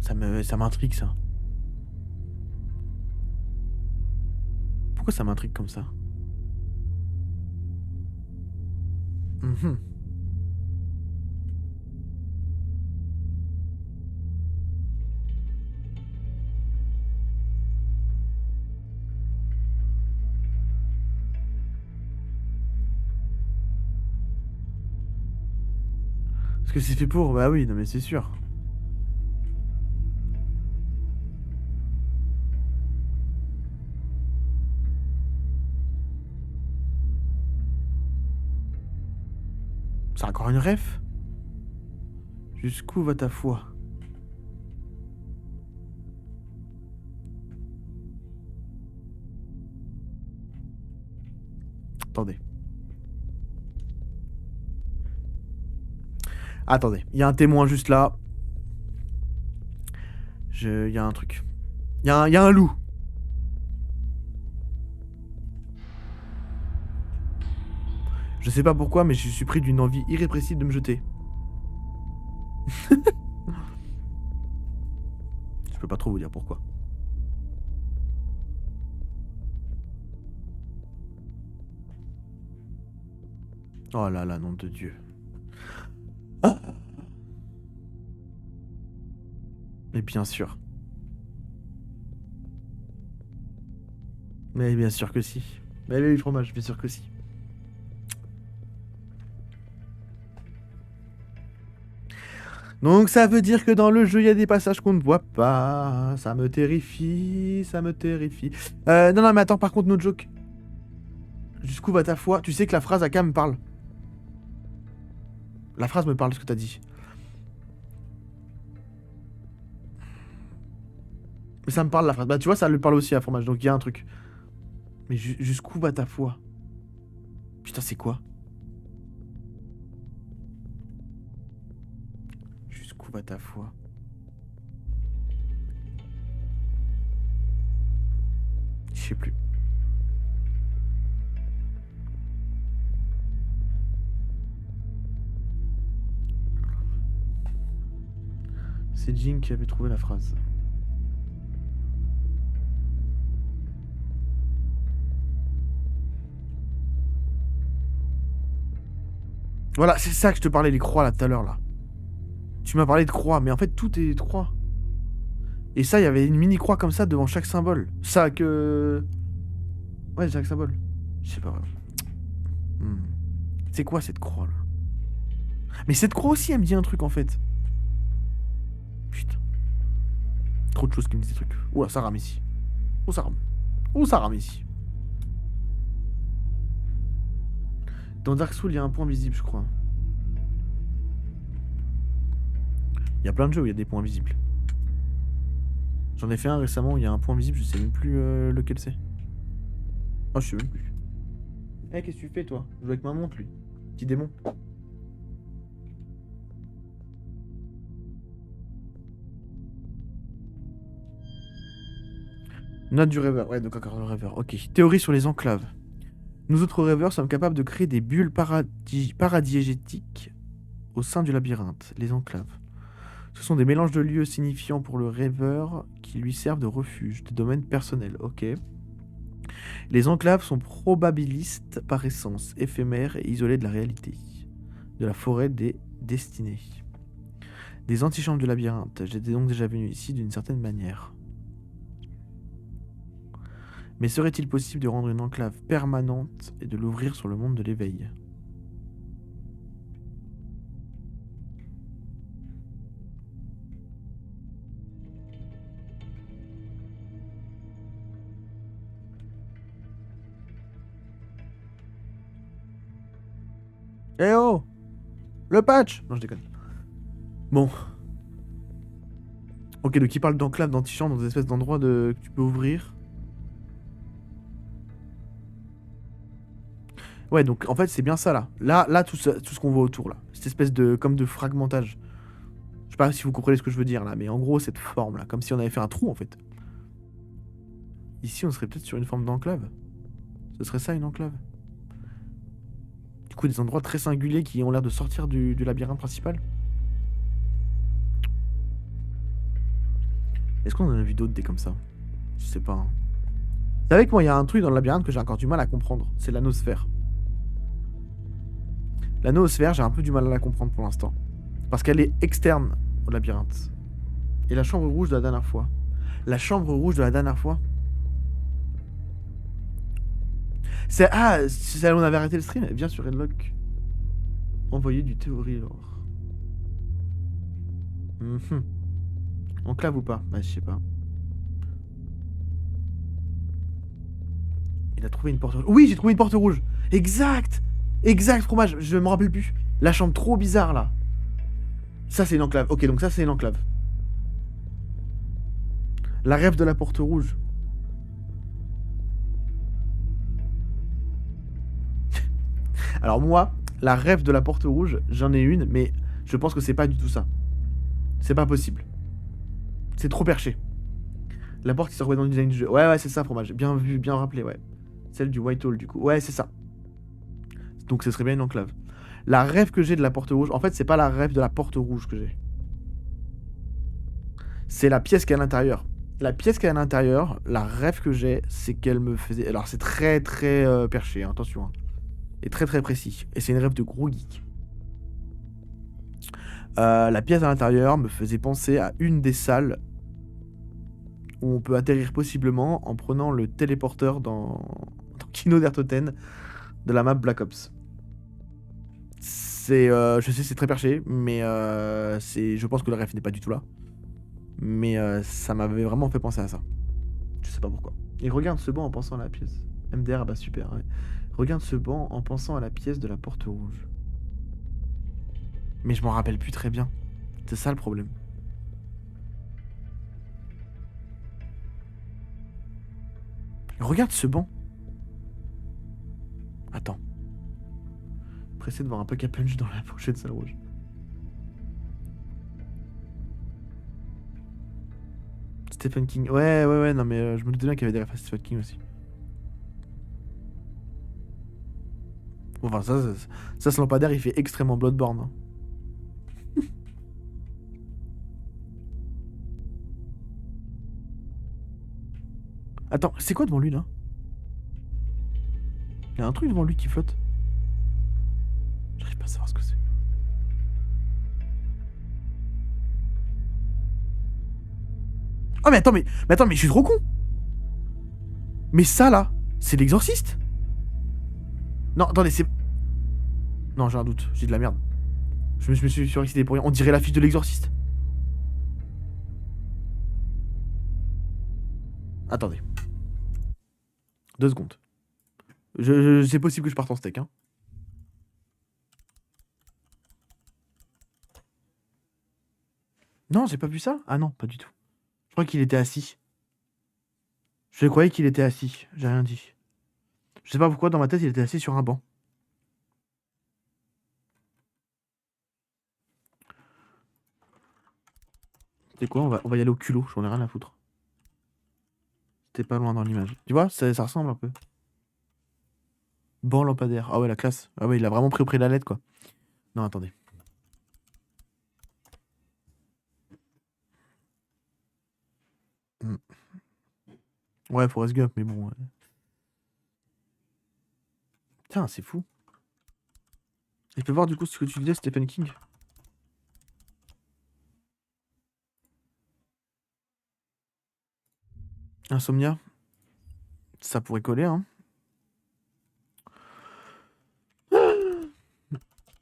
Ça m'intrigue, ça. Pourquoi ça m'intrigue comme ça? Mhm. Parce que c'est fait pour... Bah oui, non mais c'est sûr. C'est encore une ref? Jusqu'où va ta foi? Attendez. Attendez, il y a un témoin juste là. Il y a un truc. Il y a un loup. Je sais pas pourquoi, mais je suis pris d'une envie irrépressible de me jeter. Je peux pas trop vous dire pourquoi. Oh là là, nom de Dieu. Ah. Mais bien sûr. Mais bien sûr que si. Mais oui, fromage, bien sûr que si. Donc ça veut dire que dans le jeu, il y a des passages qu'on ne voit pas. Ça me terrifie, ça me terrifie. Non, mais attends, par contre, no joke. Jusqu'où va ta foi? Tu sais que la phrase à Cam me parle. La phrase me parle de ce que t'as dit. Mais ça me parle la phrase. Bah tu vois, ça lui parle aussi à fromage, donc il y a un truc. Mais jusqu'où va ta foi? Putain, c'est quoi? Jusqu'où va ta foi? Je sais plus. C'est Jing qui avait trouvé la phrase. Voilà, c'est ça que je te parlais, les croix là tout à l'heure là. Tu m'as parlé de croix, mais en fait tout est croix. Et ça, il y avait une mini croix comme ça devant chaque symbole. Ça que... Ouais, chaque symbole. Je sais pas. C'est quoi cette croix là? Mais cette croix aussi, elle me dit un truc en fait. Putain. Trop de choses qui me disent des trucs. Ouah, ça rame ici. Oh, ça rame. Oh, ça rame ici. Dans Dark Souls, il y a un point visible, je crois. Il y a plein de jeux où il y a des points visibles. J'en ai fait un récemment où il y a un point visible, je sais même plus lequel c'est. Oh, je sais même plus. Eh, qu'est-ce que tu fais toi? Je joue avec ma montre, lui. Petit démon. Note du rêveur. Ouais, donc encore le rêveur. Ok. Théorie sur les enclaves. Nous autres rêveurs sommes capables de créer des bulles paradiégétiques au sein du labyrinthe, les enclaves. Ce sont des mélanges de lieux signifiants pour le rêveur qui lui servent de refuge, de domaine personnel. Ok. Les enclaves sont probabilistes par essence, éphémères et isolés de la réalité, de la forêt des destinées. Des antichambres du labyrinthe. J'étais donc déjà venu ici d'une certaine manière. Mais serait-il possible de rendre une enclave permanente et de l'ouvrir sur le monde de l'éveil? Eh oh! Le patch! Non, je déconne. Bon. Ok, donc il parle d'enclave, d'antichambre, dans des espèces d'endroits que tu peux ouvrir. Ouais, donc en fait, c'est bien ça, là. Là tout ce qu'on voit autour, là. Cette espèce de... comme de fragmentage. Je sais pas si vous comprenez ce que je veux dire, là, mais en gros, cette forme-là. Comme si on avait fait un trou, en fait. Ici, on serait peut-être sur une forme d'enclave. Ce serait ça, une enclave. Du coup, des endroits très singuliers qui ont l'air de sortir du labyrinthe principal. Est-ce qu'on en a vu d'autres des comme ça? Je sais pas. Hein. Vous savez que moi, il y a un truc dans le labyrinthe que j'ai encore du mal à comprendre. C'est la noosphère. La noosphère, j'ai un peu du mal à la comprendre pour l'instant. Parce qu'elle est externe au labyrinthe. Et la chambre rouge de la dernière fois. La chambre rouge de la dernière fois. C'est... Ah, c'est là où on avait arrêté le stream. Bien sûr, Redlock. Envoyer du théorie, alors. Enclave ou pas? Bah, je sais pas. Il a trouvé une porte rouge. Oui, j'ai trouvé une porte rouge. Exact. Exact, fromage. Je me rappelle plus. La chambre trop bizarre, là. Ça, c'est une enclave. Ok, donc ça, c'est une enclave. La rêve de la porte rouge. Alors moi, la rêve de la porte rouge, j'en ai une, mais je pense que c'est pas du tout ça. C'est pas possible. C'est trop perché. La porte qui se revoit dans le design du jeu. Ouais, ouais, c'est ça, fromage. Bien vu, bien rappelé, ouais. Celle du White Hall, du coup. Ouais, c'est ça. Donc ce serait bien une enclave. La rêve que j'ai de la porte rouge, en fait, c'est pas la rêve de la porte rouge que j'ai. C'est la pièce qui est à l'intérieur. La pièce qui est à l'intérieur, la rêve que j'ai, c'est qu'elle me faisait... Alors c'est très très perché, hein, attention. Hein. Et très très précis. Et c'est une rêve de gros geek. La pièce à l'intérieur me faisait penser à une des salles où on peut atterrir possiblement en prenant le téléporteur dans Kino der Toten de la map Black Ops. C'est, je sais, c'est très perché, mais je pense que le ref n'est pas du tout là. Mais ça m'avait vraiment fait penser à ça. Je sais pas pourquoi. Et regarde ce banc en pensant à la pièce. MDR, bah super. Ouais. Regarde ce banc en pensant à la pièce de la porte rouge. Mais je m'en rappelle plus très bien. C'est ça le problème. Regarde ce banc. Attends. Pressé de voir un peu Punch dans la pochette salle rouge. Stephen King. Ouais, ouais, ouais, non, mais je me doutais bien qu'il y avait des références à Stephen King aussi. Bon, enfin, ça, ce lampadaire, il fait extrêmement Bloodborne. Hein. Attends, c'est quoi devant lui, là? Il y a un truc devant lui qui flotte. J'arrive pas à savoir ce que c'est. Oh, mais attends, mais attends, mais je suis trop con! Mais ça, là, c'est l'exorciste? Non, attendez, c'est... Non, j'ai un doute, j'ai de la merde. Je me suis surexcité pour rien. On dirait l'affiche de l'exorciste. Attendez. 2 secondes. C'est possible que je parte en steak, hein. Non, j'ai pas vu ça? Ah non, pas du tout. Je crois qu'il était assis. Je croyais qu'il était assis. J'ai rien dit. Je sais pas pourquoi, dans ma tête, il était assis sur un banc. C'est quoi? On va y aller au culot. J'en ai rien à foutre. C'était pas loin dans l'image. Tu vois, ça ressemble un peu. Banc lampadaire. Ah ouais, la classe. Ah ouais, il a vraiment pris au prix de la lettre, quoi. Non, attendez. Hmm. Ouais, Forrest Gump, mais bon. Tiens, c'est fou. Et je peux voir du coup ce que tu disais, Stephen King. Insomnia. Ça pourrait coller, hein.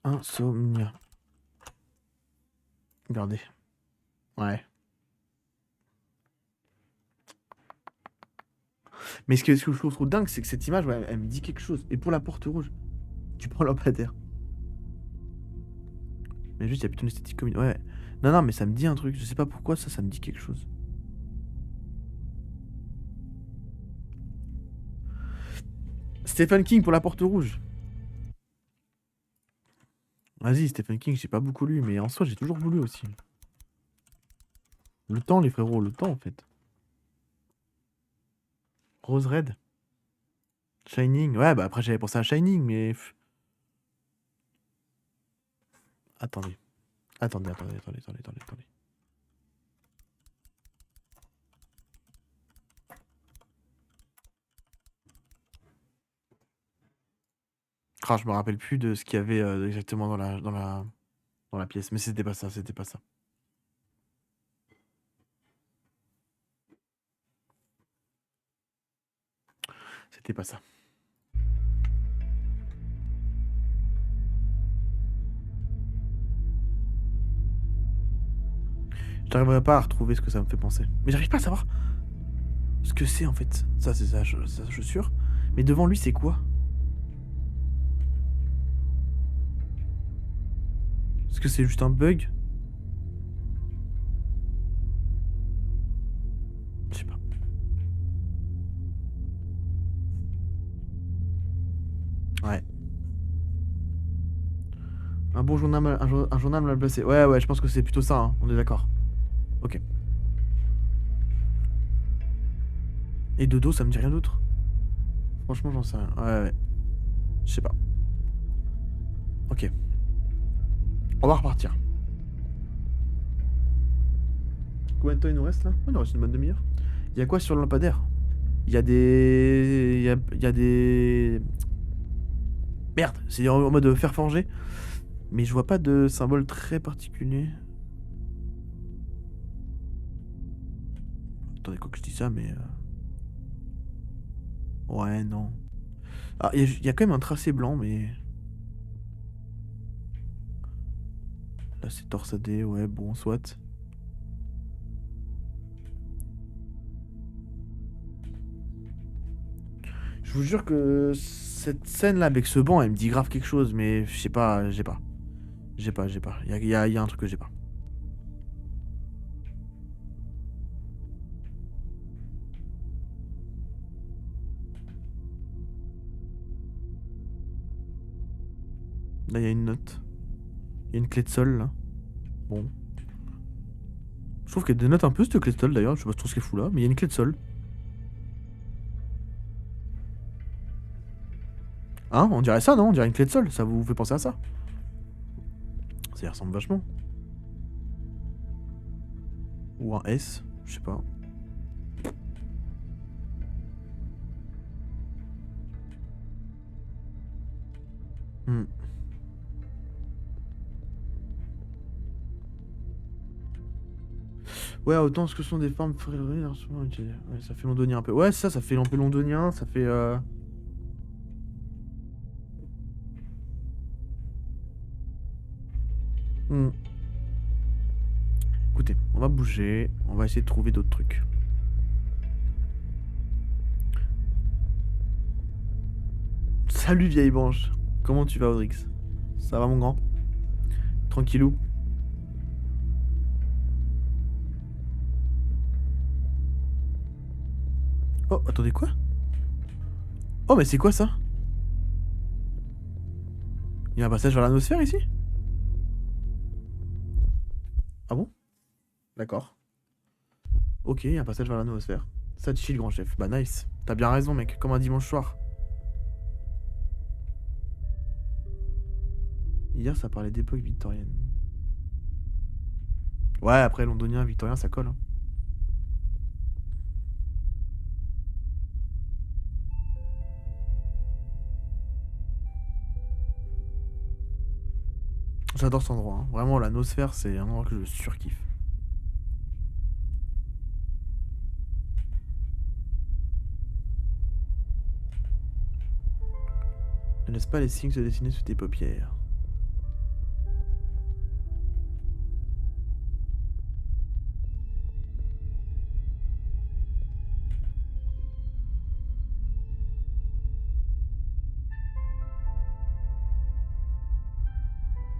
Insomnia. Regardez. Ouais. Mais ce que je trouve trop dingue, c'est que cette image, ouais, elle me dit quelque chose. Et pour la porte rouge, tu prends lampadaire. Mais juste, il y a plutôt une esthétique commune. Ouais. Non, non, mais ça me dit un truc. Je sais pas pourquoi, ça me dit quelque chose. Stephen King pour la porte rouge. Vas-y, Stephen King, j'ai pas beaucoup lu, mais en soi, j'ai toujours voulu aussi. Le temps, les frérots, le temps, en fait. Rose Red. Shining. Ouais, bah après, j'avais pensé à Shining, mais... Attendez. Attendez. Ah, je me rappelle plus de ce qu'il y avait exactement dans la pièce, mais c'était pas ça, c'était pas ça. C'était pas ça. J'arriverai pas à retrouver ce que ça me fait penser. Mais j'arrive pas à savoir ce que c'est en fait. Ça, c'est ça, je suis sûr. Mais devant lui, c'est quoi? Est-ce que c'est juste un bug? Je sais pas. Ouais. Un bon journal, un journal mal placé. Ouais, ouais, je pense que c'est plutôt ça, hein. On est d'accord. Ok. Et de dos, ça me dit rien d'autre. Franchement, j'en sais rien. Ouais, ouais. Je sais pas. Ok. On va repartir. Combien de temps il nous reste là? Oh, il nous reste une bonne demi-heure. Il y a quoi sur le lampadaire? Il y a des. Il y a des. Merde, c'est en mode fer forgé. Mais je vois pas de symbole très particulier. Attendez, quoi que je dis ça, mais. Ouais, non. Ah, il y a quand même un tracé blanc, mais. Là, c'est torsadé, ouais, bon, soit. Je vous jure que cette scène-là avec ce banc, elle me dit grave quelque chose, mais je sais pas, j'ai pas. J'ai pas, j'ai pas. Il y a un truc que j'ai pas. Là, il y a une note. Il y a une clé de sol, là. Bon. Je trouve qu'elle dénote un peu cette clé de sol, d'ailleurs. Je sais pas trop ce qu'elle fout là, mais il y a une clé de sol. Hein? On dirait ça, non? On dirait une clé de sol. Ça vous fait penser à ça? Ça y ressemble vachement. Ou un S, je sais pas. Hmm. Ouais, autant ce que sont des formes fréries, ouais, ça fait londonien un peu. Ouais, ça fait un peu londonien, ça fait. Hmm. Écoutez, on va bouger, on va essayer de trouver d'autres trucs. Salut vieille branche, comment tu vas Audrix? Ça va mon grand? Tranquillou? Oh, attendez quoi? Oh, mais c'est quoi ça? Il y a un passage vers l'atmosphère ici? Ah bon? D'accord. Ok, il y a un passage vers l'atmosphère. Ça te chie le grand chef. Bah nice. T'as bien raison mec, comme un dimanche soir. Hier ça parlait d'époque victorienne. Ouais, après londonien, victorien, ça colle. Hein. J'adore cet endroit. Hein. Vraiment, la nosphère, c'est un endroit que je surkiffe. Ne laisse pas les signes se dessiner sous tes paupières.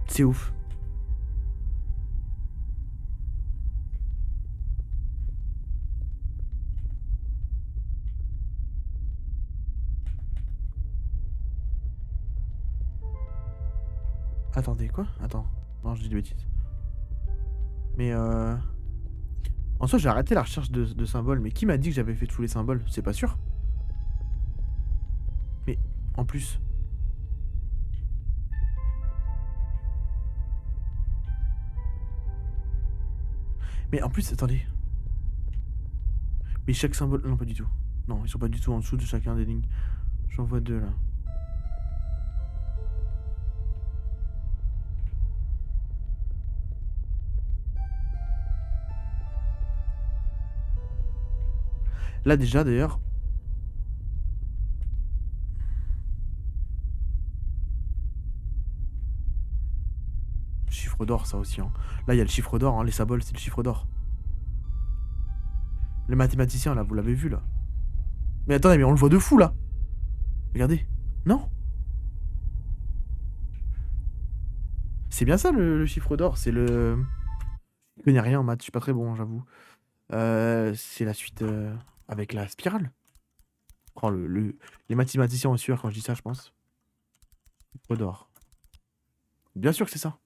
C'est ouf. Attendez, quoi? Attends. Non, je dis des bêtises. Mais en soi, j'ai arrêté la recherche de symboles, mais qui m'a dit que j'avais fait tous les symboles? C'est pas sûr. Mais en plus. Mais en plus, attendez. Mais chaque symbole. Non, pas du tout. Non, ils sont pas du tout en dessous de chacun des lignes. J'en vois deux là. Là déjà d'ailleurs... Chiffre d'or ça aussi. Hein. Là il y a le chiffre d'or, hein. Les symboles c'est le chiffre d'or. Les mathématiciens là, vous l'avez vu là. Mais attendez, mais on le voit de fou là. Regardez. Non. C'est bien ça le chiffre d'or, c'est le... Je connais rien en maths, je suis pas très bon, j'avoue. C'est la suite avec la spirale. Oh, les mathématiciens ont su quand je dis ça, je pense. Chiffre d'or. Bien sûr que c'est ça.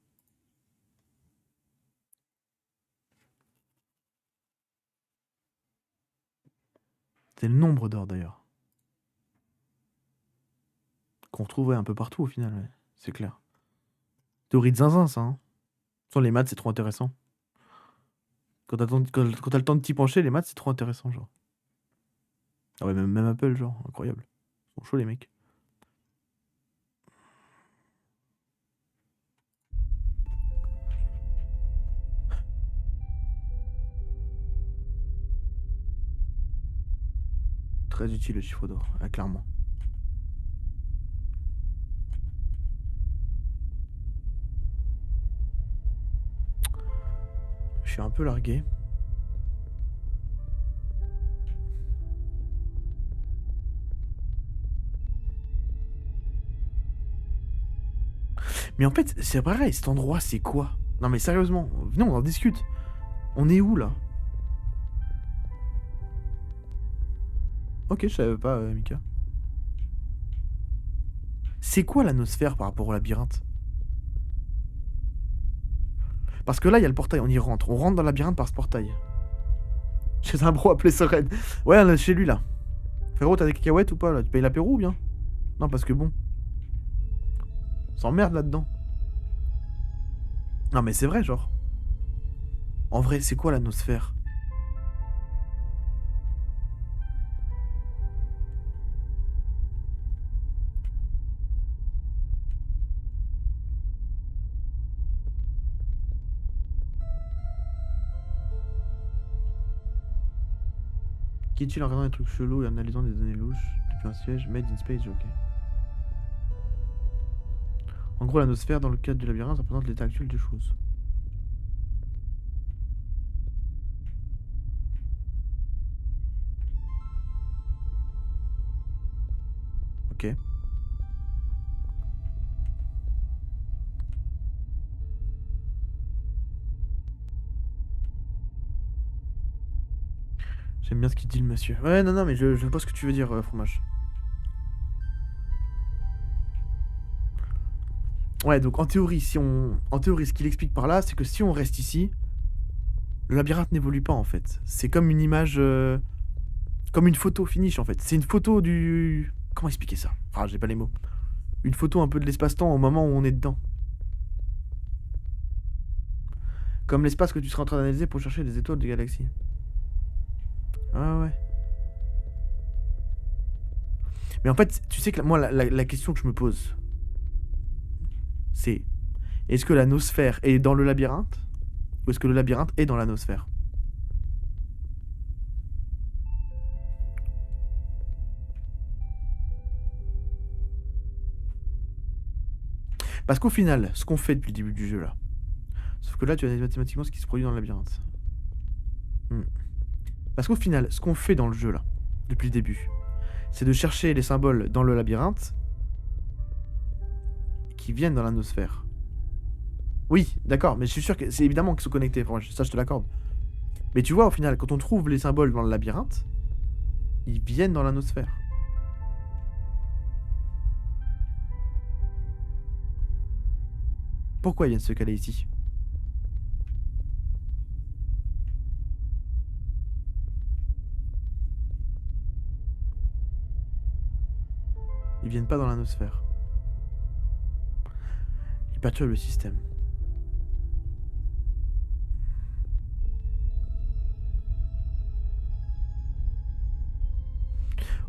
C'est le nombre d'or d'ailleurs. Qu'on retrouve un peu partout au final, ouais. C'est clair. Théorie de zinzin, ça. Hein. Sans les maths, c'est trop intéressant. Quand t'as le temps de t'y pencher, les maths, c'est trop intéressant, genre. Ah ouais, même Apple, genre, incroyable. Ils sont chauds, les mecs. Très utile, le chiffre d'or, clairement. Je suis un peu largué. Mais en fait, c'est pareil, cet endroit, c'est quoi? Non mais sérieusement, venez, on en discute. On est où, là? Ok, je savais pas, Mika. C'est quoi la nosphère par rapport au labyrinthe? Parce que là, il y a le portail, on y rentre. On rentre dans le labyrinthe par ce portail. Chez un bro appelé Soren. Ouais, on est chez lui, là. Frérot, t'as des cacahuètes ou pas, là? Tu payes l'apéro ou bien? Non, parce que bon. On s'emmerde là-dedans. Non, mais c'est vrai, genre. En vrai, c'est quoi la nosphère? Qui est-il en regardant des trucs chelous et en analysant des données louches depuis un siège made in space, ok. En gros, la nosphère, dans le cadre du labyrinthe, représente l'état actuel des choses. Ok. J'aime bien ce qu'il dit, le monsieur. Ouais, non, mais je vois ce que tu veux dire, fromage. Ouais, donc en théorie, ce qu'il explique par là, c'est que si on reste ici, le labyrinthe n'évolue pas en fait. C'est comme une image, comme une photo finish en fait. C'est une photo du... Comment expliquer ça? Ah, j'ai pas les mots. Une photo un peu de l'espace-temps au moment où on est dedans. Comme l'espace que tu seras en train d'analyser pour chercher des étoiles des galaxies. Ah ouais. Mais en fait, tu sais que moi, la question que je me pose, c'est... Est-ce que la nosphère est dans le labyrinthe? Ou est-ce que le labyrinthe est dans la nosphère? Parce qu'au final, ce qu'on fait depuis le début du jeu là, sauf que là tu as mathématiquement ce qui se produit dans le labyrinthe. Parce qu'au final, ce qu'on fait dans le jeu là, depuis le début, c'est de chercher les symboles dans le labyrinthe qui viennent dans la nosphère. Oui, d'accord, mais je suis sûr que c'est évidemment qu'ils sont connectés, ça je te l'accorde. Mais tu vois, au final, quand on trouve les symboles dans le labyrinthe, ils viennent dans la nosphère. Pourquoi ils viennent se caler ici? Ils viennent pas dans la nosphère. Ils perturbent le système.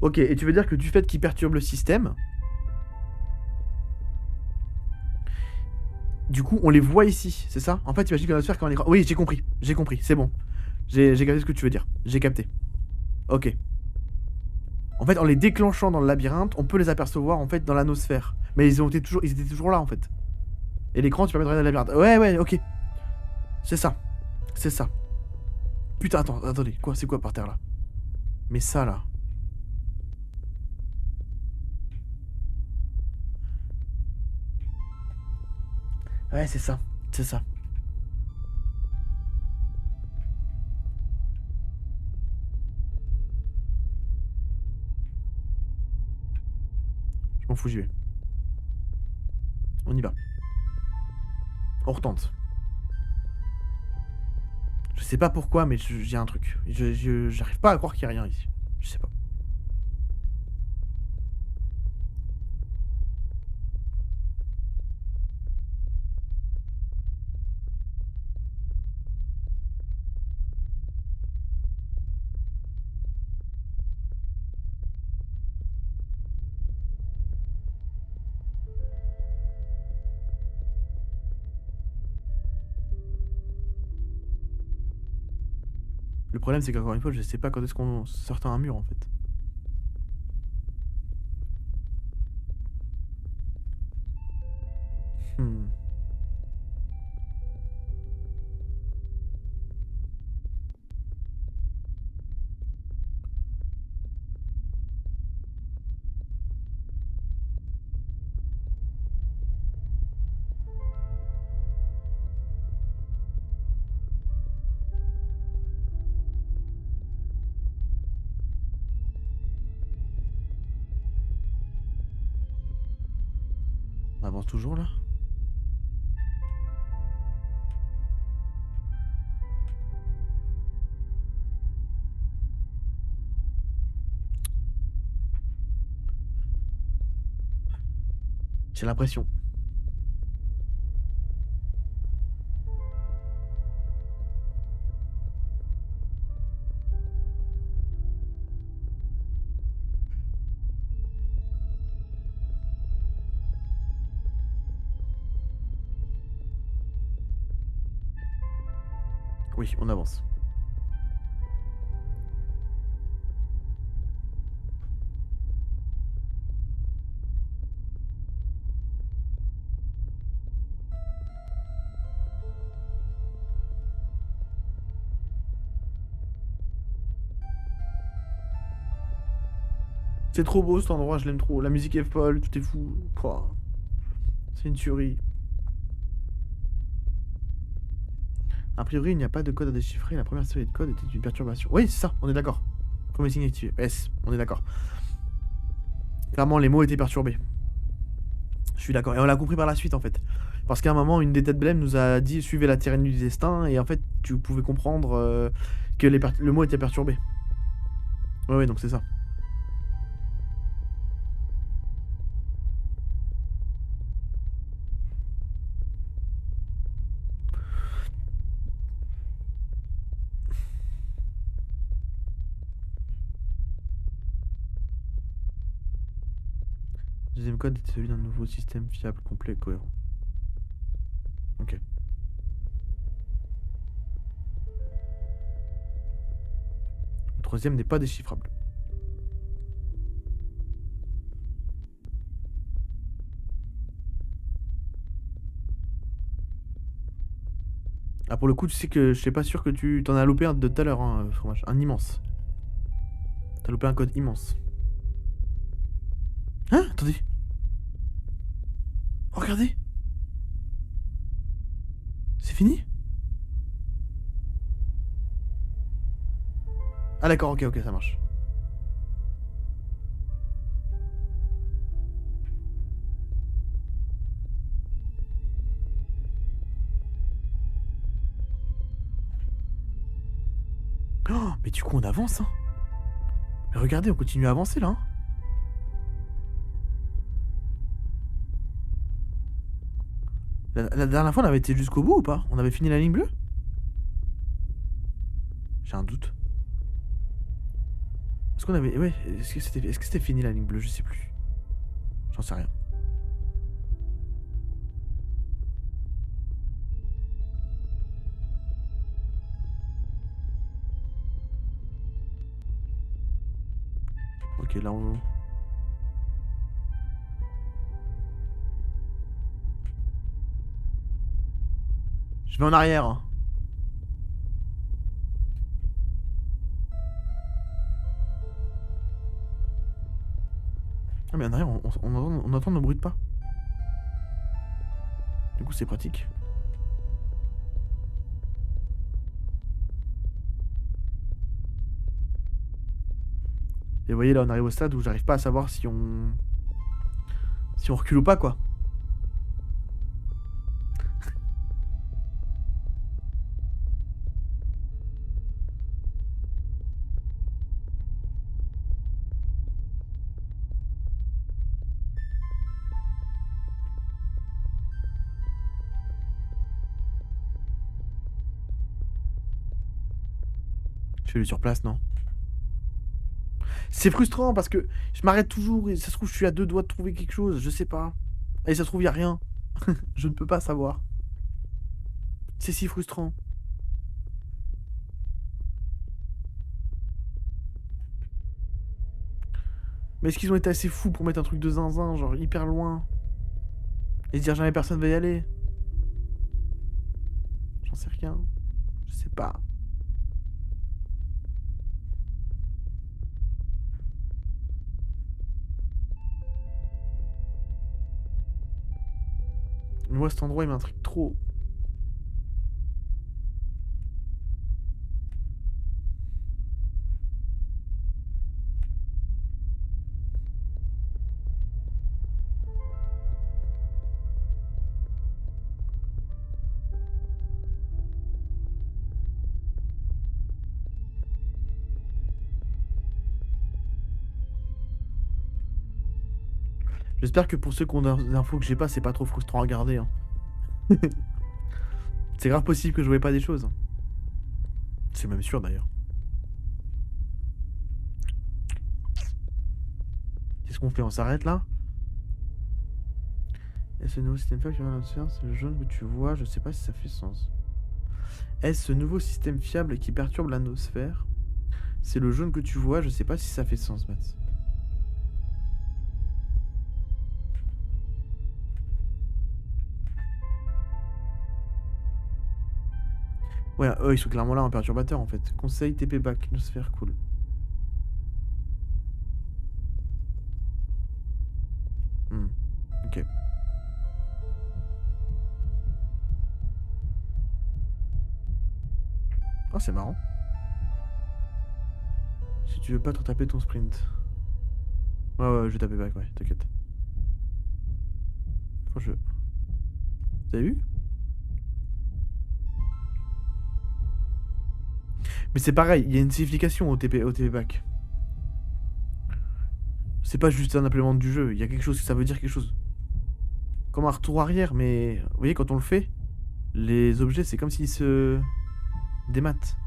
Ok, et tu veux dire que du fait qu'ils perturbent le système, du coup, on les voit ici, c'est ça? En fait, imagine que la nosphère quand on est... Oui, j'ai compris, c'est bon. J'ai capté ce que tu veux dire, j'ai capté. Ok. En fait, en les déclenchant dans le labyrinthe, on peut les apercevoir en fait dans l'anosphère. Mais ils étaient toujours là en fait. Et l'écran, tu permets de regarder le labyrinthe. Ouais, ok. C'est ça. C'est ça. Putain, attendez. Quoi? C'est quoi par terre là? Mais ça là. Ouais, c'est ça. C'est ça. Je m'en fous, j'y vais. On y va. On retente. Je sais pas pourquoi, mais j'ai un truc. J'arrive pas à croire qu'il y a rien ici. Je sais pas. Le problème, c'est qu'encore une fois, je sais pas quand est-ce qu'on sort un mur en fait. Hmm. On avance toujours là? J'ai l'impression. Oui, on avance. C'est trop beau cet endroit, je l'aime trop. La musique est folle, tout est fou. Pouah. C'est une tuerie. A priori, il n'y a pas de code à déchiffrer. La première série de codes était une perturbation. Oui, c'est ça, on est d'accord. Premier signe activé. S, on est d'accord. Clairement, les mots étaient perturbés. Je suis d'accord. Et on l'a compris par la suite, en fait. Parce qu'à un moment, une des têtes blêmes nous a dit suivez la tyrannie du destin. Et en fait, tu pouvais comprendre que le mot était perturbé. Ouais, donc c'est ça. Le deuxième code était celui d'un nouveau système fiable, complet, cohérent. Ok. Le troisième n'est pas déchiffrable. Ah, pour le coup, tu sais que je suis pas sûr que tu t'en as loupé un de tout à l'heure, hein, fromage. Un immense. T'as loupé un code immense. Hein? Attendez. Oh, regardez. C'est fini? Ah, d'accord, ok, ça marche. Oh, mais du coup, on avance, hein. Mais regardez, on continue à avancer là, hein. La dernière fois, on avait été jusqu'au bout ou pas? On avait fini la ligne bleue? J'ai un doute. Est-ce qu'on avait. Ouais, est-ce que c'était fini la ligne bleue? Je sais plus. J'en sais rien. Ok. Ok, là on... Je vais en arrière. Hein. Ah mais en arrière, on entend nos bruits de pas. Du coup, c'est pratique. Et vous voyez, là, on arrive au stade où j'arrive pas à savoir si on... Si on recule ou pas, quoi. Je vais lui sur place, non? C'est frustrant parce que je m'arrête toujours et ça se trouve, je suis à 2 doigts de trouver quelque chose, je sais pas. Et ça se trouve, y a rien. Je ne peux pas savoir. C'est si frustrant. Mais est-ce qu'ils ont été assez fous pour mettre un truc de zinzin, genre hyper loin? Et se dire jamais personne va y aller? J'en sais rien. Je sais pas. Moi, cet endroit, il m'intrigue trop. J'espère que pour ceux qui ont des infos que j'ai pas, c'est pas trop frustrant à regarder. Hein. C'est grave possible que je voyais pas des choses. C'est même sûr d'ailleurs. Qu'est-ce qu'on fait? On s'arrête là? Est-ce ce nouveau système fiable qui va dans l'atmosphère? C'est le jaune que tu vois, je sais pas si ça fait sens. Est-ce ce nouveau système fiable qui perturbe l'anosphère? C'est le jaune que tu vois, je sais pas si ça fait sens, Mats. Ouais, eux ils sont clairement là en perturbateur en fait. Conseil TP back, nosphère, cool. Ok. Oh, c'est marrant. Si tu veux pas te retaper ton sprint. Ouais, je vais taper back, ouais, t'inquiète. Faut que je... T'as vu? Mais c'est pareil, il y a une signification au TP back. C'est pas juste un implément du jeu, il y a quelque chose, ça veut dire quelque chose. Comme un retour arrière, mais... Vous voyez, quand on le fait, les objets, c'est comme s'ils se... dématent.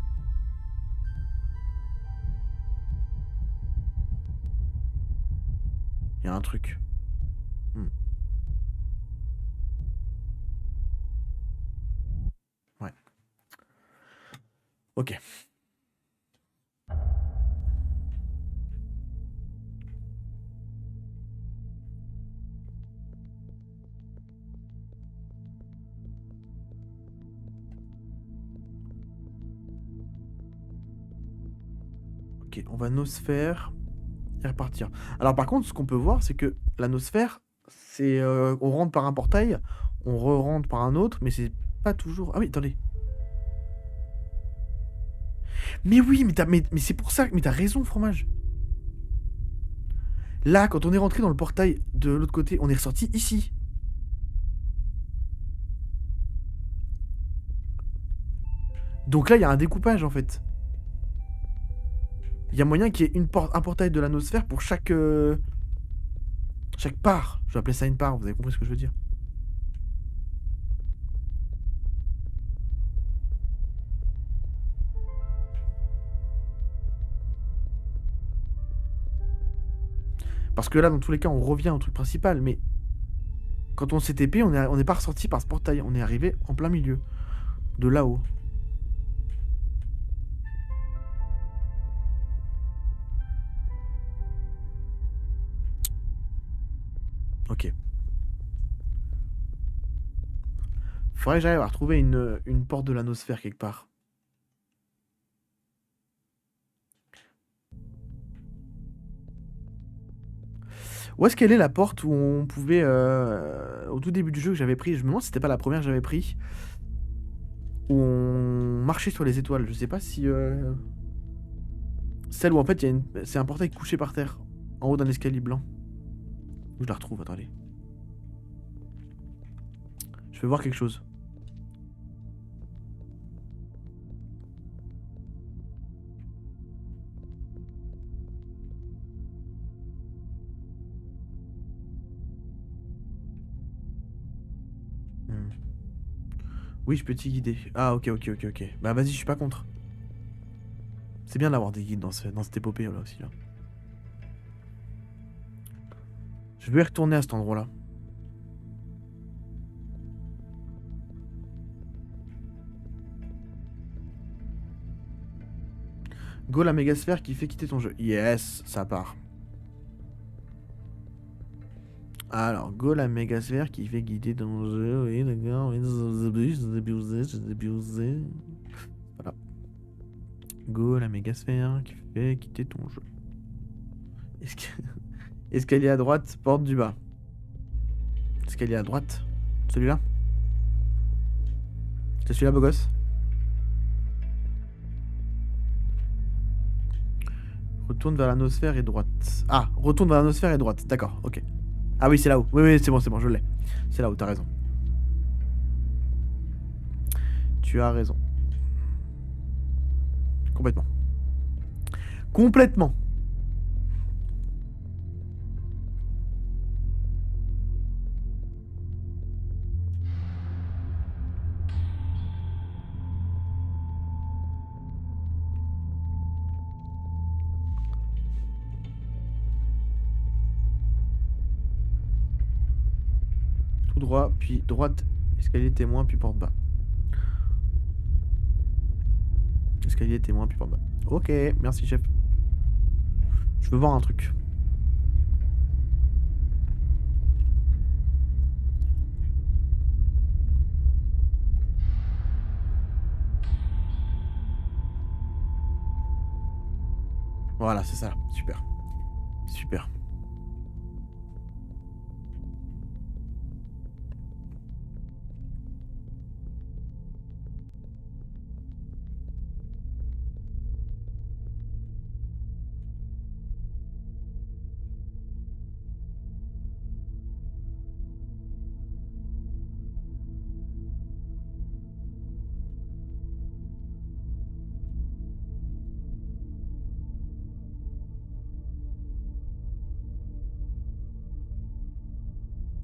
Il y a un truc. Ouais. Ok. Ok, on va nosphère et repartir. Alors par contre, ce qu'on peut voir, c'est que la nosphère, c'est... on rentre par un portail, on re-rentre par un autre, mais c'est pas toujours... Ah oui, attendez. Mais oui, mais c'est pour ça... Mais t'as raison, fromage. Là, quand on est rentré dans le portail de l'autre côté, on est ressorti ici. Donc là, il y a un découpage, en fait. Il y a moyen qu'il y ait un portail de la nosphère pour chaque... chaque part. Je vais appeler ça une part, vous avez compris ce que je veux dire. Parce que là, dans tous les cas, on revient au truc principal, mais... Quand on s'est TP, on n'est pas ressorti par ce portail. On est arrivé en plein milieu. De là-haut. Ok. Faudrait que j'arrive à retrouver une porte de l'anosphère quelque part. Où est-ce qu'elle est la porte où on pouvait... au tout début du jeu que j'avais pris, je me demande si c'était pas la première que j'avais pris. Où on marchait sur les étoiles. Je sais pas si... Celle où en fait c'est un portail couché par terre. En haut d'un escalier blanc. Où je la retrouve, attendez. Je vais voir quelque chose. Hmm. Oui, je peux t'y guider. Ah, ok, ok, ok, ok. Bah vas-y, je suis pas contre. C'est bien d'avoir des guides dans cette épopée là aussi. Là. Je vais y retourner à cet endroit-là. Go la mégasphère qui fait quitter ton jeu. Yes, ça part. Alors, go la mégasphère qui fait quitter ton jeu. Oui, d'accord. Oui, voilà. Go la mégasphère qui fait quitter ton jeu. Est-ce que... Escalier à droite, porte du bas. Escalier à droite. Celui-là. C'est celui-là, beau gosse. Retourne vers l'anosphère et droite. Ah, retourne vers l'anosphère et droite. D'accord, ok. Ah oui, c'est là-haut. Oui, oui, c'est bon, je l'ai. C'est là-haut, t'as raison. Tu as raison. Complètement. Complètement. Tout droit, puis droite, escalier témoin, puis porte bas. Escalier témoin, puis porte bas. Ok, merci chef. Je veux voir un truc. Voilà, c'est ça. Super. Super.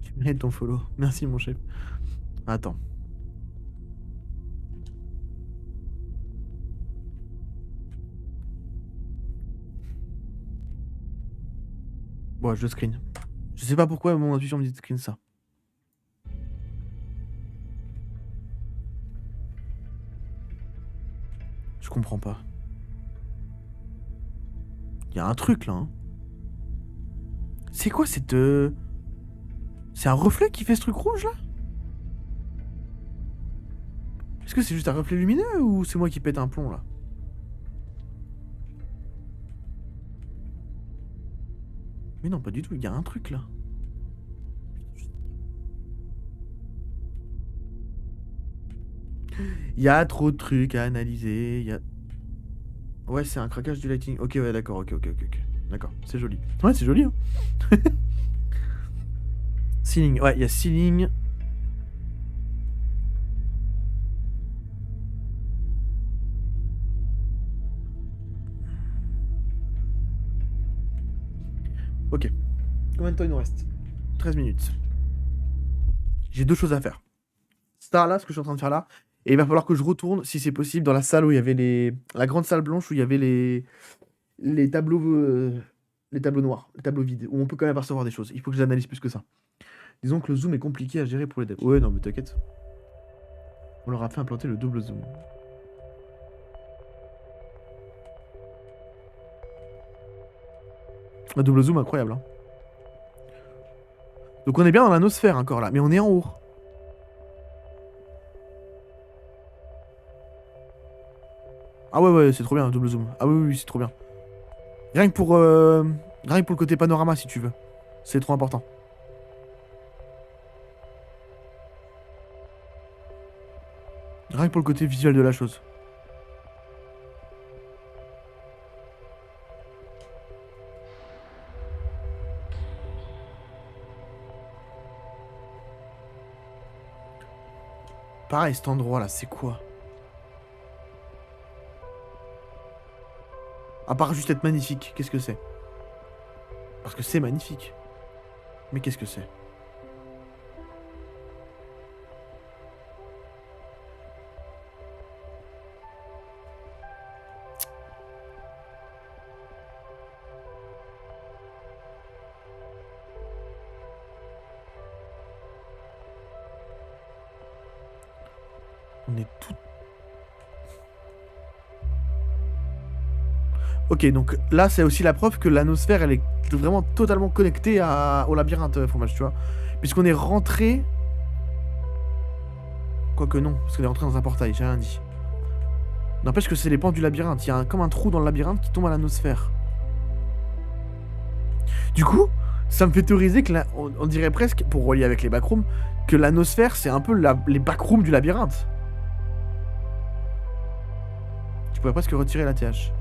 Tu mérites ton follow. Merci mon chef. Attends. Bon, je screen. Je sais pas pourquoi mon intuition me dit de screen ça. Je comprends pas. Il y a un truc là. Hein. C'est quoi cette... C'est un reflet qui fait ce truc rouge là? Est-ce que c'est juste un reflet lumineux ou c'est moi qui pète un plomb là? Mais non, pas du tout, il y a un truc là. Il y a trop de trucs à analyser, il y a... Ouais, c'est un craquage du lighting. Ok, ouais, d'accord, ok. D'accord, c'est joli. Ouais, c'est joli, hein. Ceiling, ouais, il y a ceiling. Ok. Combien de temps il nous reste? 13 minutes. J'ai deux choses à faire. Ça là, ce que je suis en train de faire là. Et il va falloir que je retourne, si c'est possible, dans la salle où il y avait les... La grande salle blanche où il y avait les tableaux... Les tableaux noirs, les tableaux vides, où on peut quand même apercevoir des choses. Il faut que j'analyse plus que ça. Disons que le zoom est compliqué à gérer pour les devs. Ouais, non, mais t'inquiète. On leur a fait implanter le double zoom. Un double zoom incroyable, hein. Donc on est bien dans la nosphère encore là, mais on est en haut. Ah ouais, c'est trop bien, double zoom. Ah oui, c'est trop bien. Rien que pour le côté panorama si tu veux. C'est trop important. Rien que pour le côté visuel de la chose. Pareil, cet endroit là, c'est quoi? À part juste être magnifique, qu'est-ce que c'est? Parce que c'est magnifique. Mais qu'est-ce que c'est? On est tout... Ok, donc là, c'est aussi la preuve que l'anosphère, elle est vraiment totalement connectée au labyrinthe, fromage, tu vois. Puisqu'on est rentré... Quoique non, parce qu'on est rentré dans un portail, j'ai rien dit. N'empêche que c'est les pans du labyrinthe. Il y a comme un trou dans le labyrinthe qui tombe à l'anosphère. Du coup, ça me fait théoriser que on dirait presque, pour relier avec les backrooms, que l'anosphère, c'est un peu les backrooms du labyrinthe. Tu pourrais presque retirer la TH.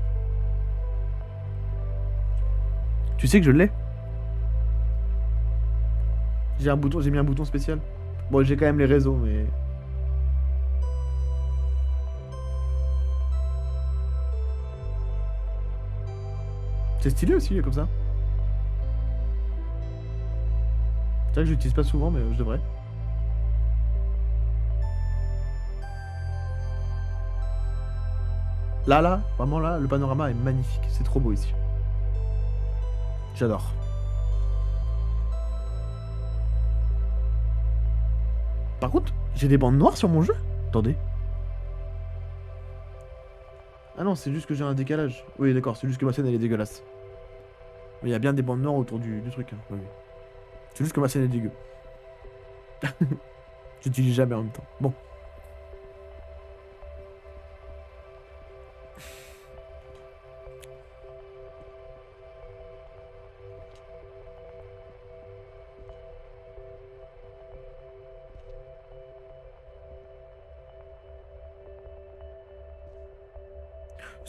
Tu sais que je l'ai. J'ai mis un bouton spécial. Bon, j'ai quand même les réseaux, mais... C'est stylé aussi, comme ça. C'est vrai que je l'utilise pas souvent, mais je devrais. Là, vraiment là, le panorama est magnifique. C'est trop beau ici. J'adore. Par contre, j'ai des bandes noires sur mon jeu. Attendez. Ah non, c'est juste que j'ai un décalage. Oui, d'accord, c'est juste que ma scène elle est dégueulasse. Mais il y a bien des bandes noires autour du truc. Hein. Oui. C'est juste que ma scène est dégueu. J'utilise jamais en même temps. Bon.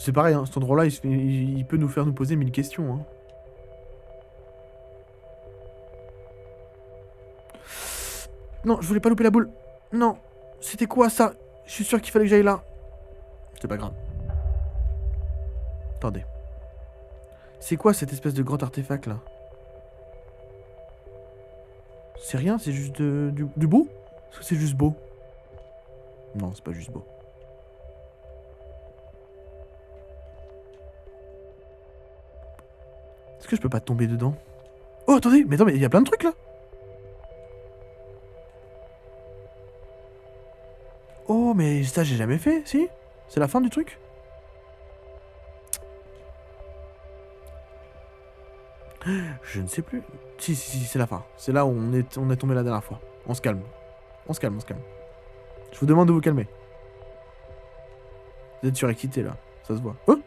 C'est pareil, hein, cet endroit-là, il peut nous faire nous poser 1000 questions. Hein. Non, je voulais pas louper la boule. Non, c'était quoi ça? Je suis sûr qu'il fallait que j'aille là. C'est pas grave. Attendez. C'est quoi cette espèce de grand artefact là? C'est rien, c'est juste du beau? Est-ce que c'est juste beau? Non, c'est pas juste beau. Est-ce que je peux pas tomber dedans? Oh, attendez, mais attends, mais il y a plein de trucs là. Oh, mais ça, j'ai jamais fait, si? C'est la fin du truc? Je ne sais plus. Si, c'est la fin. C'est là où on est tombé la dernière fois. On se calme. On se calme. Je vous demande de vous calmer. Vous êtes surexcité là. Ça se voit. Oh!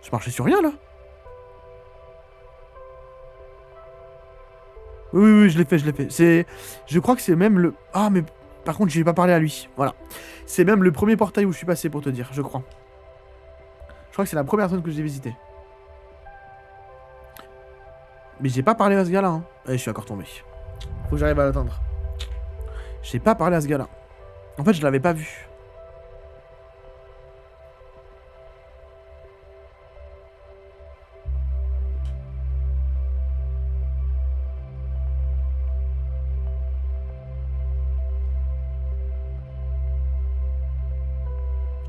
Je marchais sur rien là. Oui, je l'ai fait. Je crois que c'est même le... Ah, mais par contre, j'ai pas parlé à lui. Voilà. C'est même le premier portail où je suis passé, pour te dire, je crois. Je crois que c'est la première zone que j'ai visitée. Mais j'ai pas parlé à ce gars-là. Hein. Et je suis encore tombé. Faut que j'arrive à l'atteindre. J'ai pas parlé à ce gars-là. En fait, je l'avais pas vu.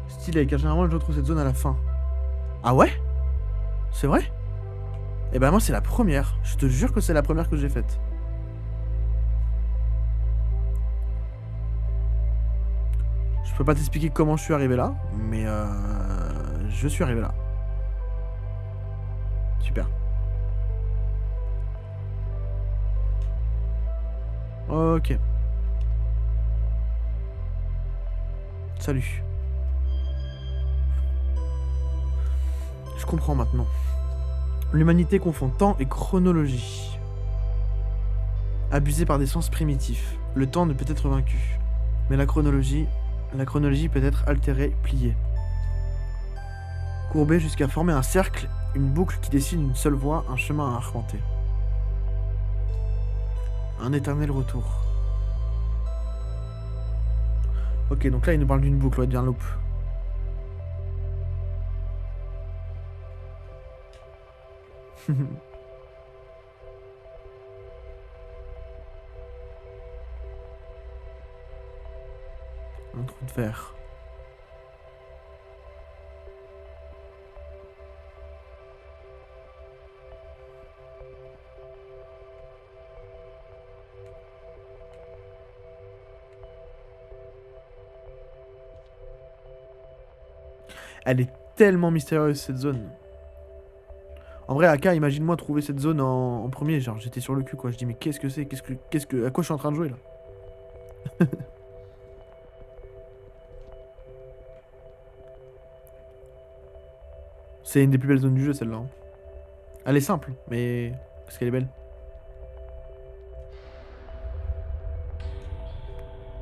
Stylé, car généralement je retrouve cette zone à la fin. Ah ouais? C'est vrai? Eh ben moi c'est la première. Je te jure que c'est la première que j'ai faite. Je peux pas t'expliquer comment je suis arrivé là, mais je suis arrivé là. Super. Ok. Salut. Je comprends maintenant. L'humanité confond temps et chronologie. Abusée par des sens primitifs. Le temps ne peut être vaincu. Mais la chronologie peut être altérée, pliée. Courbée jusqu'à former un cercle, une boucle qui dessine une seule voie, un chemin à arpenter. Un éternel retour. Ok, donc là il nous parle d'une boucle, ouais, d'un loop. Un trou de verre. Elle est tellement mystérieuse cette zone. En vrai, Aka, imagine-moi trouver cette zone en premier, genre j'étais sur le cul quoi. Je dis mais qu'est-ce que c'est, à quoi je suis en train de jouer là? C'est une des plus belles zones du jeu celle-là. Hein. Elle est simple, mais parce qu'elle est belle.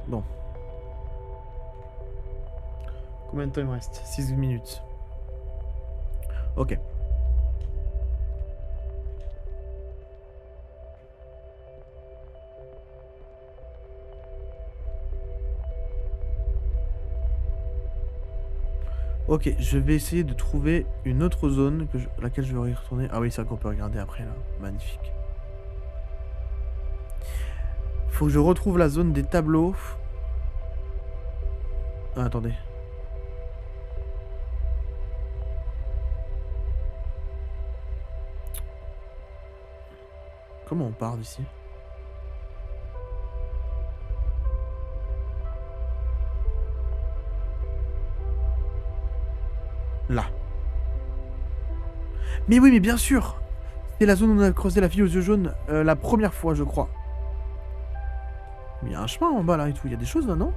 Bon. Combien de temps il me reste? 6 minutes. Ok. Ok, je vais essayer de trouver une autre zone laquelle je vais y retourner. Ah oui, c'est vrai qu'on peut regarder après là. Magnifique. Faut que je retrouve la zone des tableaux. Ah, attendez. Comment on part d'ici? Là. Mais oui, mais bien sûr. C'est la zone où on a creusé la fille aux yeux jaunes la première fois, je crois. Mais il y a un chemin en bas là et tout. Il y a des choses là, non?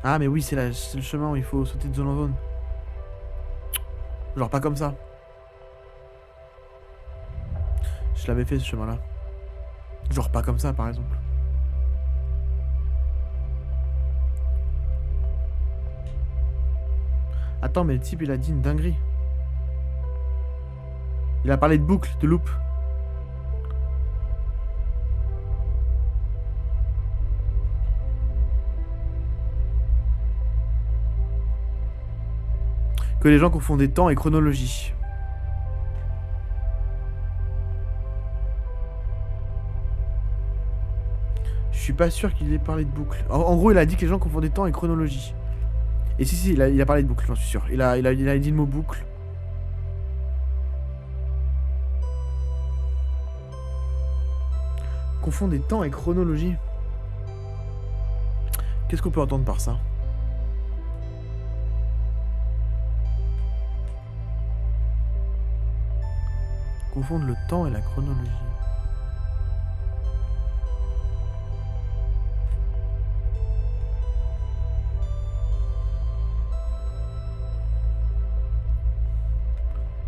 Ah, mais oui, c'est le chemin où il faut sauter de zone en zone. Genre pas comme ça. Je l'avais fait ce chemin-là. Genre pas comme ça, par exemple. Attends, mais le type, il a dit une dinguerie. Il a parlé de boucle, de loop. Que les gens confondaient temps et chronologie. Je suis pas sûr qu'il ait parlé de boucle. En gros, il a dit que les gens confondaient temps et chronologie. Et si, il a parlé de boucle, j'en suis sûr. Il a dit le mot boucle. Confondez temps et chronologie. Qu'est-ce qu'on peut entendre par ça? Confondre le temps et la chronologie.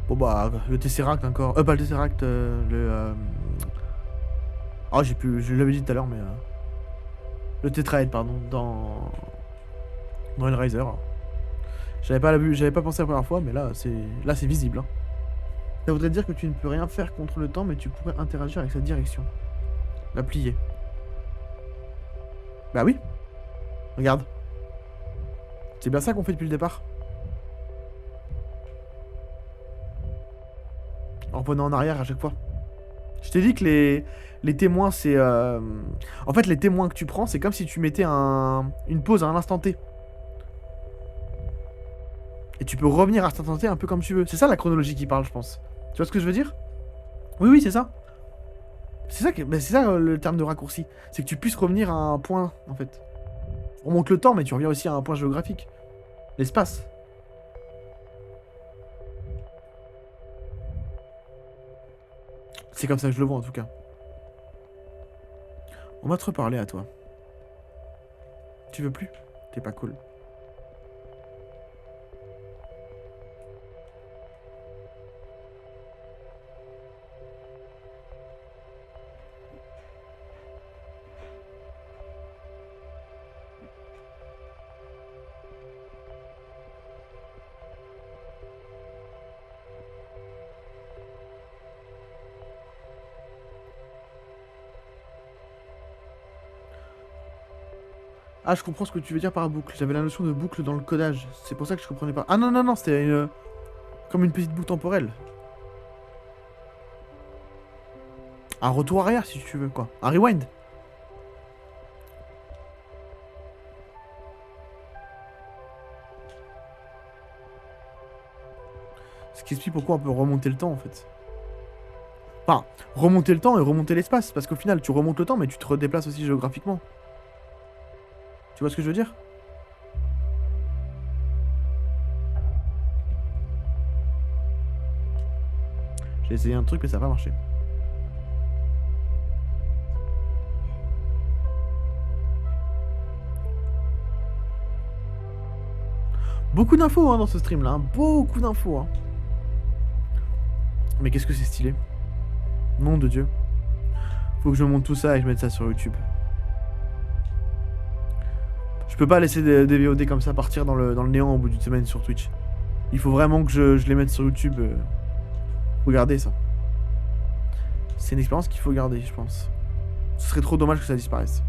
Bon bah, le Tesseract encore. Pas le Tesseract, le... Ah, j'ai plus... Je l'avais dit tout à l'heure, mais... Le Tetraed, pardon, dans Hellraiser. J'avais pas pensé la première fois, mais là c'est visible. Hein. Ça voudrait dire que tu ne peux rien faire contre le temps, mais tu pourrais interagir avec sa direction. La plier. Bah oui. Regarde. C'est bien ça qu'on fait depuis le départ. En revenant en arrière à chaque fois. Je t'ai dit que les témoins, c'est... En fait, les témoins que tu prends, c'est comme si tu mettais une pause à un instant T. Et tu peux revenir à cet instant T un peu comme tu veux. C'est ça la chronologie qui parle, je pense. Tu vois ce que je veux dire? Oui, oui, c'est ça. C'est ça le terme de raccourci. C'est que tu puisses revenir à un point, en fait. On monte le temps, mais tu reviens aussi à un point géographique. L'espace. C'est comme ça que je le vois, en tout cas. On va te reparler à toi. Tu veux plus? T'es pas cool. Ah, je comprends ce que tu veux dire par boucle. J'avais la notion de boucle dans le codage. C'est pour ça que je comprenais pas. Ah non, non, non, c'était comme une petite boucle temporelle. Un retour arrière, si tu veux, quoi. Un rewind. Ce qui explique pourquoi on peut remonter le temps, en fait. Enfin, remonter le temps et remonter l'espace. Parce qu'au final, tu remontes le temps, mais tu te redéplaces aussi géographiquement. Tu vois ce que je veux dire? J'ai essayé un truc, mais ça n'a pas marché. Beaucoup d'infos hein, dans ce stream là, hein. Beaucoup d'infos. Hein. Mais qu'est-ce que c'est stylé. Nom de Dieu. Faut que je monte tout ça et je mette ça sur YouTube. Je peux pas laisser des VOD comme ça partir dans le néant au bout d'une semaine sur Twitch. Il faut vraiment que je les mette sur YouTube. Regardez ça. C'est une expérience qu'il faut garder, je pense. Ce serait trop dommage que ça disparaisse.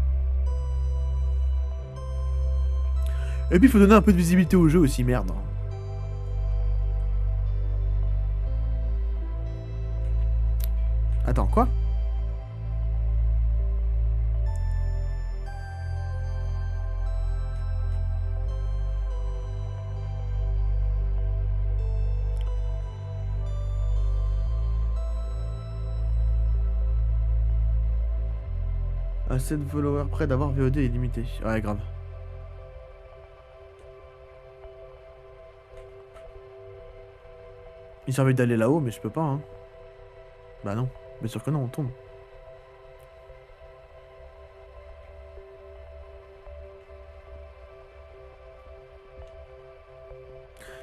Et puis il faut donner un peu de visibilité au jeu aussi, merde. Attends, quoi? À 7 followers près d'avoir VOD illimité. Ouais, grave. Il s'est envie d'aller là-haut, mais je peux pas, hein. Bah non. Bien sûr que non, on tombe.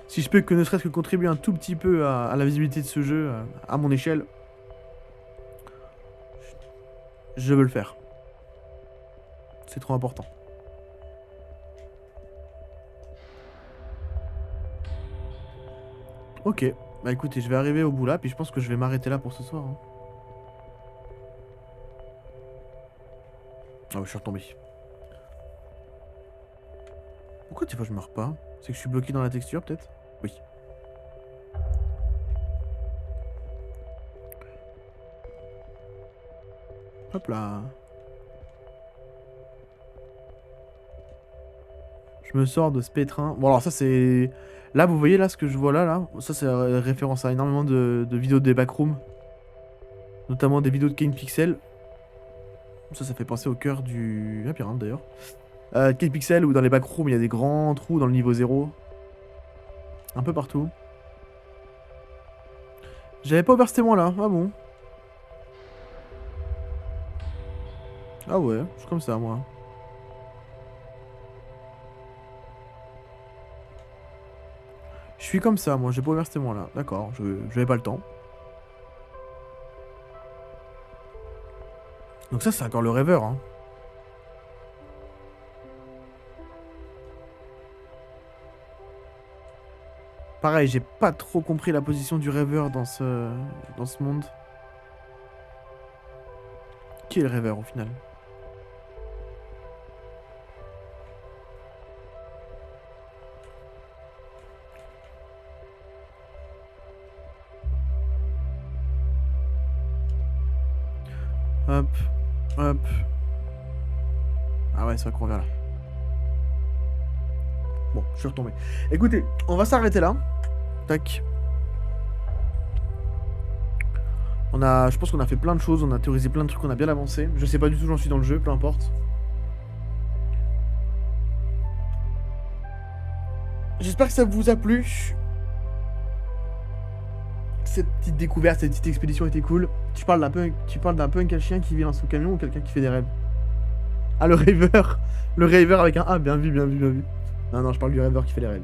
Si je peux que ne serait-ce que contribuer un tout petit peu à la visibilité de ce jeu, à mon échelle, je veux le faire. C'est trop important. Ok. Bah écoutez, je vais arriver au bout là, puis je pense que je vais m'arrêter là pour ce soir. Hein. Ah ouais, je suis retombé. Pourquoi des fois je meurs pas? C'est que je suis bloqué dans la texture peut-être? Oui. Hop là. Je me sors de ce pétrin. Bon alors ça c'est... Là vous voyez là ce que je vois là. Ça c'est référence à énormément de vidéos des backrooms. Notamment des vidéos de Kane Pixel. Ça fait penser au cœur du labyrinthe d'ailleurs. Kane Pixel où dans les backrooms il y a des grands trous dans le niveau 0. Un peu partout. J'avais pas ouvert ces mois là. Ah bon? Ah ouais, je suis comme ça moi. Je suis comme ça moi, j'ai pas ouvert ces mois là. D'accord, j'avais pas le temps. Donc ça c'est encore le rêveur hein. Pareil, j'ai pas trop compris la position du rêveur dans ce monde. Qui est le rêveur au final? Hop, hop. Ah ouais, c'est vrai qu'on revient là. Bon, je suis retombé. Écoutez, on va s'arrêter là. Tac. Je pense qu'on a fait plein de choses, on a théorisé plein de trucs, on a bien avancé. Je sais pas du tout où j'en suis dans le jeu, peu importe. J'espère que ça vous a plu. Cette petite découverte, cette petite expédition était cool. Tu parles d'un punk à chien qui vit dans son camion ou quelqu'un qui fait des rêves? Ah, le rêveur. Le rêveur avec un A, bien vu, bien vu, bien vu. Non, non, je parle du rêveur qui fait les rêves.